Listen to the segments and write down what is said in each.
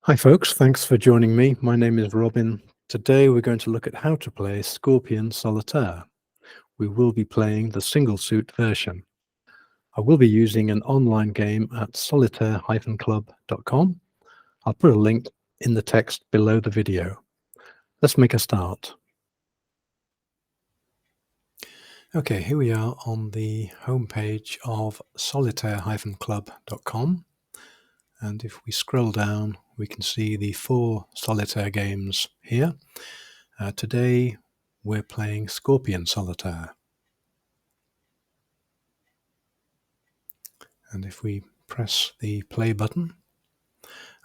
Hi folks, thanks for joining me. My name is Robin. Today we're going to look at how to play Scorpion Solitaire. We will be playing the single suit version. I will be using an online game at solitaire-club.com. I'll put a link in the text below the video. Let's make a start. Okay, here we are on the homepage of solitaire-club.com. And if we scroll down, we can see the 4 solitaire games here. Today we're playing Scorpion Solitaire. And if we press the play button,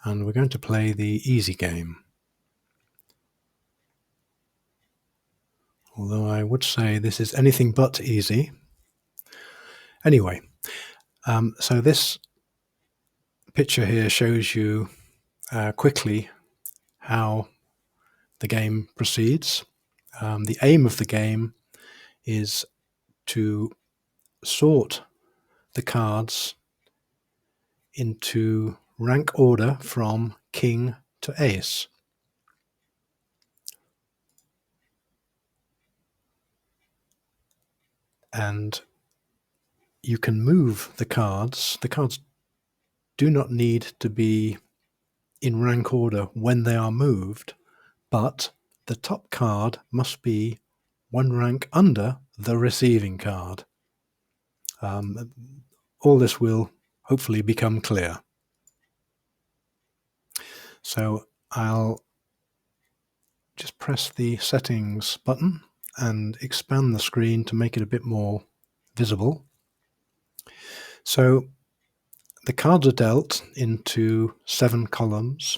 and we're going to play the easy game. Although I would say this is anything but easy. Anyway, so this picture here shows you quickly how the game proceeds. The aim of the game is to sort the cards into rank order from king to ace. And you can move the cards. The cards do not need to be in rank order when they are moved, but the top card must be one rank under the receiving card. All this will hopefully become clear. So I'll just press the settings button and expand the screen to make it a bit more visible. So the cards are dealt into 7 columns,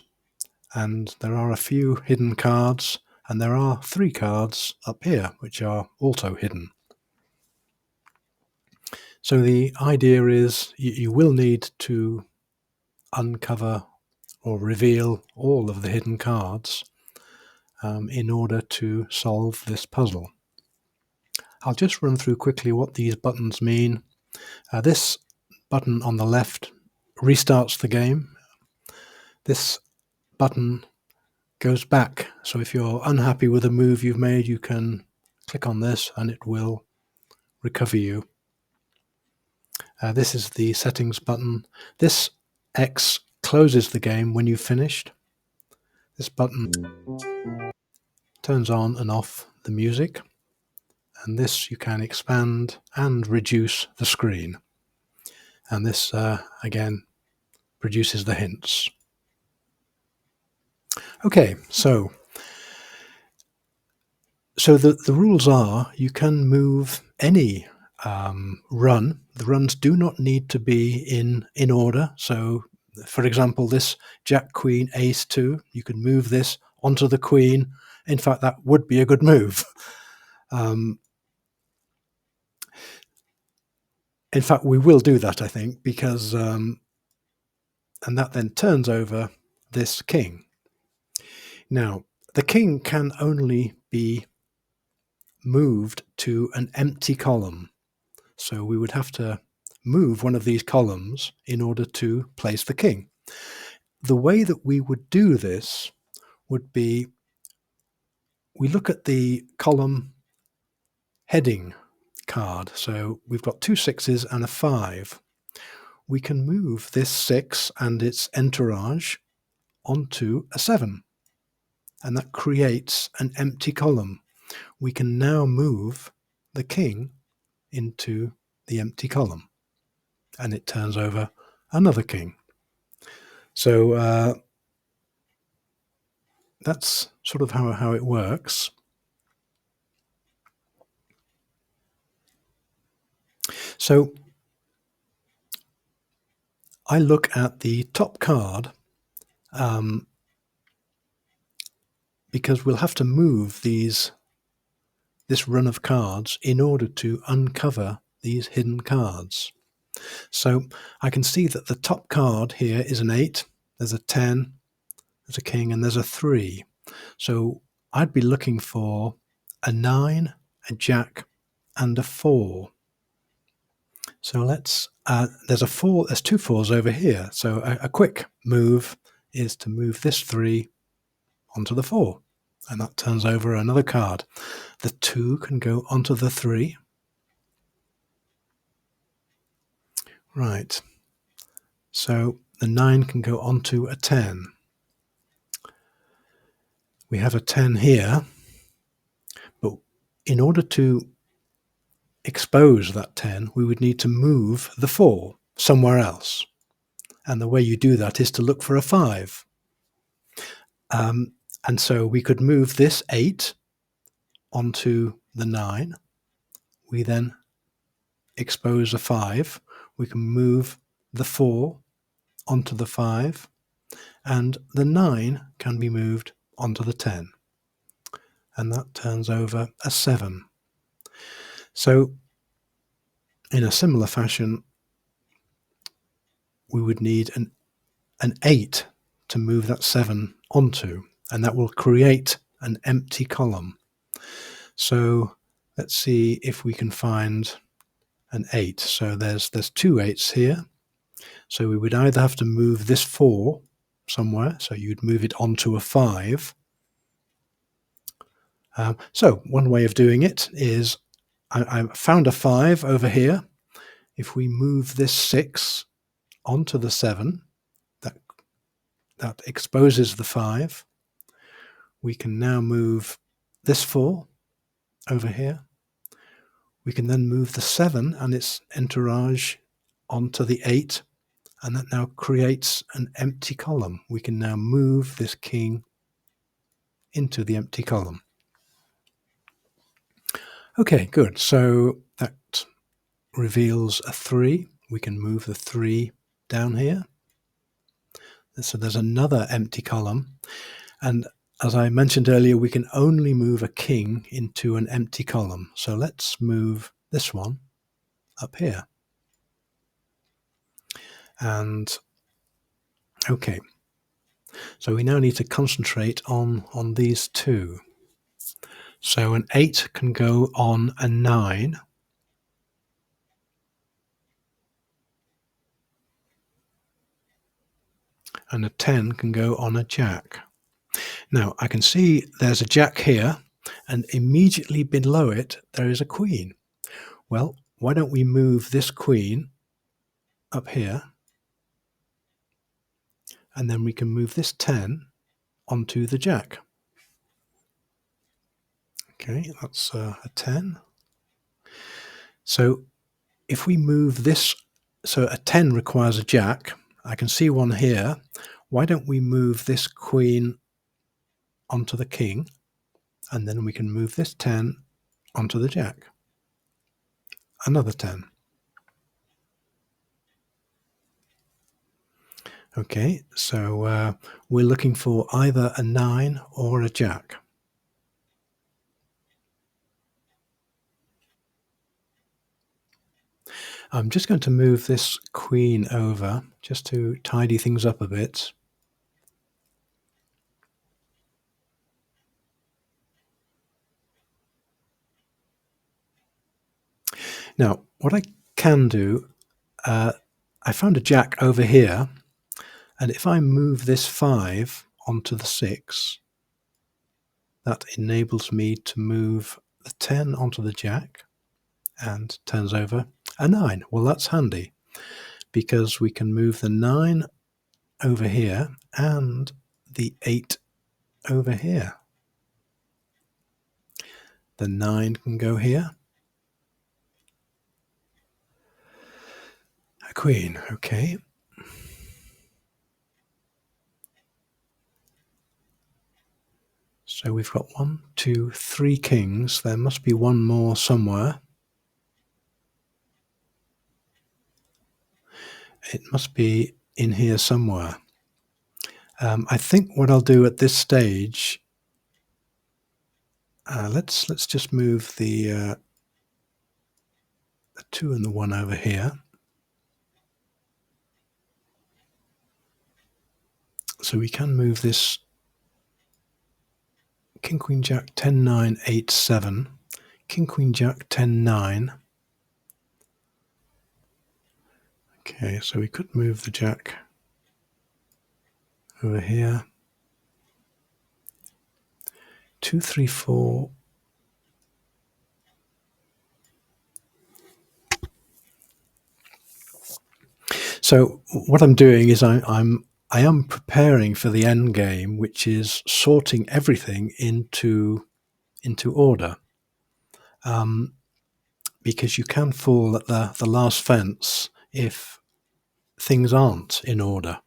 and there are a few hidden cards, and there are 3 cards up here which are also hidden. So the idea is you will need to uncover or reveal all of the hidden cards in order to solve this puzzle. I'll just run through quickly what these buttons mean. This button on the left restarts the game. This button goes back, so if you're unhappy with a move you've made, you can click on this and it will recover you. This is the settings button. This X closes the game when you've finished. This button turns on and off the music, and this you can expand and reduce the screen. And this again produces the hints. Okay, so the rules are you can move any run. The runs do not need to be in order. So for example, this Jack Queen Ace 2, you can move this onto the Queen. In fact, that would be a good move. In fact, we will do that, I think, because and that then turns over this king. Now, the king can only be moved to an empty column. So we would have to move one of these columns in order to place the king. The way that we would do this would be we look at the column heading card. So we've got 2 6s and a 5. We can move this 6 and its entourage onto a 7, and that creates an empty column. We can now move the king into the empty column, and it turns over another king. So that's sort of how it works. So I look at the top card because we'll have to move this run of cards in order to uncover these hidden cards. So I can see that the top card here is an 8, there's a 10, there's a king, and there's a 3. So I'd be looking for a 9, a jack, and a 4. So let's, there's 2 4s over here. So a quick move is to move this 3 onto the 4, and that turns over another card. The 2 can go onto the 3. Right. So the 9 can go onto a 10. We have a 10 here, but in order to expose that 10, we would need to move the 4 somewhere else. And the way you do that is to look for a 5. And so we could move this 8 onto the 9. We then expose a 5. We can move the 4 onto the 5, and the 9 can be moved onto the 10. And that turns over a 7. So in a similar fashion, we would need an 8 to move that 7 onto, and that will create an empty column. So let's see if we can find an 8. So there's 2 8s here. So we would either have to move this 4 somewhere, so you'd move it onto a 5. So one way of doing it is, I found a 5 over here. If we move this 6 onto the 7, that exposes the 5. We can now move this 4 over here. We can then move the 7 and its entourage onto the 8, and that now creates an empty column. We can now move this king into the empty column. Okay, good. So that reveals a 3. We can move the 3 down here. So there's another empty column. And as I mentioned earlier, we can only move a king into an empty column. So let's move this one up here. And okay, so we now need to concentrate on these 2. So an 8 can go on a 9. And a 10 can go on a jack. Now I can see there's a jack here, and immediately below it there is a queen. Well, why don't we move this queen up here, and then we can move this 10 onto the jack. Okay, that's a 10. So if we move this, so a 10 requires a jack. I can see one here. Why don't we move this queen onto the king, and then we can move this 10 onto the jack. Another 10. Okay, so we're looking for either a 9 or a jack. I'm just going to move this queen over just to tidy things up a bit. Now, what I can do, I found a jack over here, and if I move this 5 onto the 6, that enables me to move the 10 onto the jack and turns over a 9. Well, that's handy because we can move the 9 over here and the 8 over here. The 9 can go here. A queen, okay. So we've got 1, 2, 3 kings. There must be one more somewhere. It must be in here somewhere. I think what I'll do at this stage, let's just move the 2 and the 1 over here. So we can move this king, queen, jack, 10, 9, 8, 7. King, queen, jack, 10, 9. Okay, so we could move the jack over here. 2, 3, 4. So what I'm doing is I am preparing for the end game, which is sorting everything into order, because you can fall at the last fence if things aren't in order.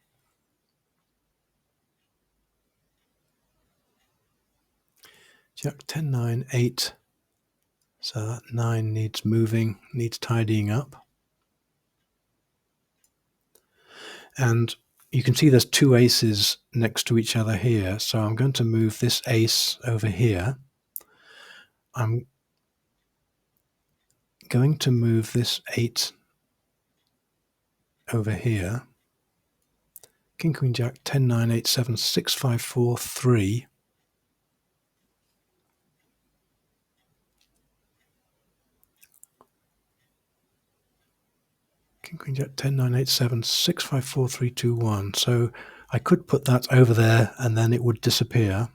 Jack 10, 9, 8. So that 9 needs moving, needs tidying up. And you can see there's 2 aces next to each other here. So I'm going to move this ace over here. I'm going to move this 8 over here. King, Queen, Jack, 10, 9, 8, 7, 6, 5, 4, 3. King, Queen, Jack, 10, 9, 8, 7, 6, 5, 4, 3, 2, 1. So I could put that over there and then it would disappear.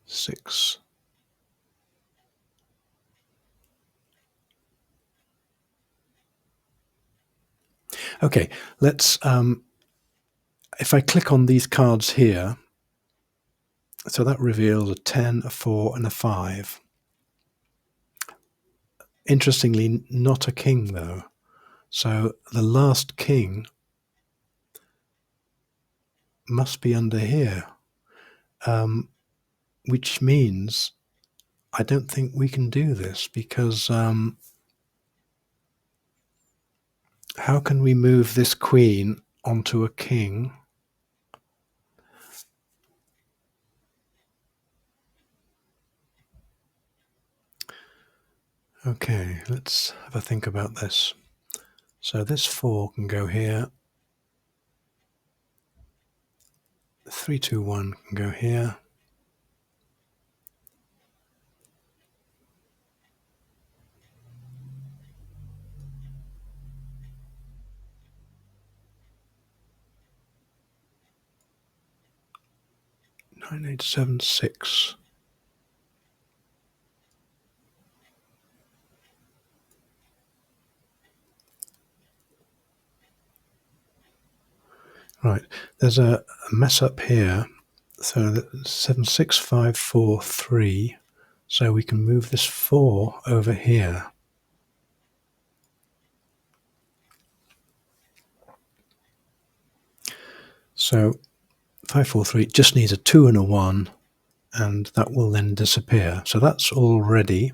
Six. Okay, let's, if I click on these cards here, so that reveals a 10, a 4, and a 5. Interestingly, not a king though. So the last king must be under here, which means I don't think we can do this, because how can we move this queen onto a king? Okay, let's have a think about this. So this 4 can go here. 3, 2, 1 can go here. Nine, 8, 7, 6. Right, there's a mess up here. So 7, 6, 5, 4, 3. So we can move this 4 over here. So 5, 4, 3 just needs a 2 and a 1, and that will then disappear. So that's all ready.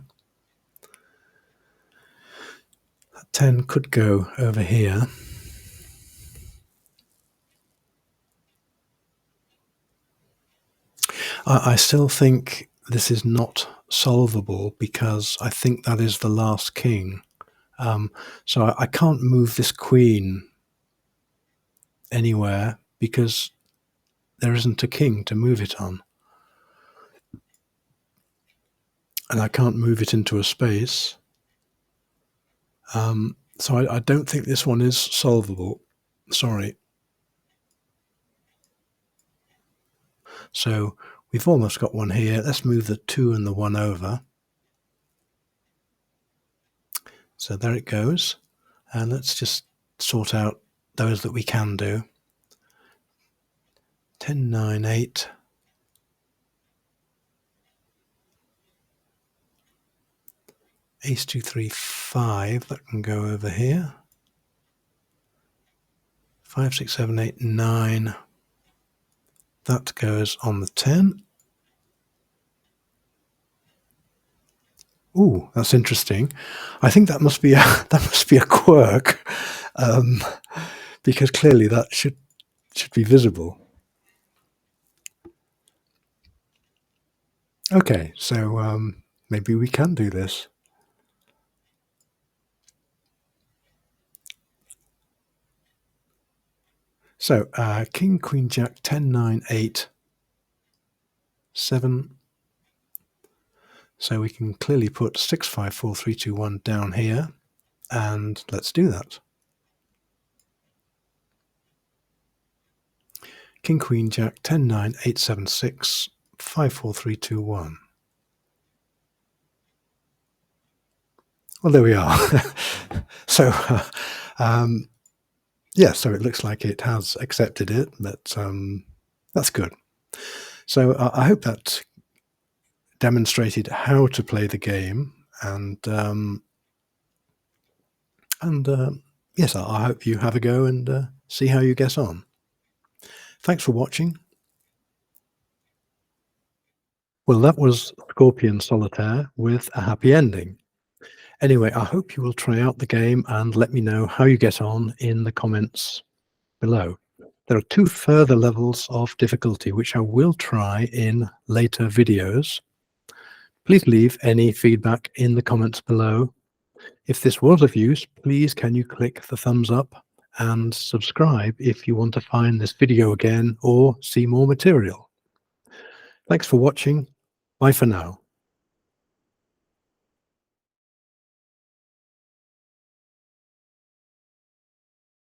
That 10 could go over here. I still think this is not solvable, because I think that is the last king. So I can't move this queen anywhere because there isn't a king to move it on. And I can't move it into a space. So I don't think this one is solvable. Sorry. So we've almost got one here. Let's move the 2 and the 1 over. So there it goes. And let's just sort out those that we can do. 10, 9, 8. Ace, 2, 3, 5. That can go over here. 5, 6, 7, 8, 9. That goes on the 10. Ooh, that's interesting. I think that must be a quirk, because clearly that should be visible. Okay, so maybe we can do this. So King, Queen, Jack, 10, 9, 8, 7. So we can clearly put 6, 5, 4, 3, 2, 1 down here. And let's do that. King, Queen, Jack, 10, 9, 8, 7, 6, 5, 4, 3, 2, 1. Well, there we are. So, yeah, so it looks like it has accepted it, but that's good. So I hope that demonstrated how to play the game, and yes, I hope you have a go and see how you get on. Thanks for watching. Well, that was Scorpion Solitaire with a happy ending. Anyway, I hope you will try out the game and let me know how you get on in the comments below. There are 2 further levels of difficulty which I will try in later videos. Please leave any feedback in the comments below. If this was of use, please can you click the thumbs up and subscribe if you want to find this video again or see more material. Thanks for watching. Bye for now.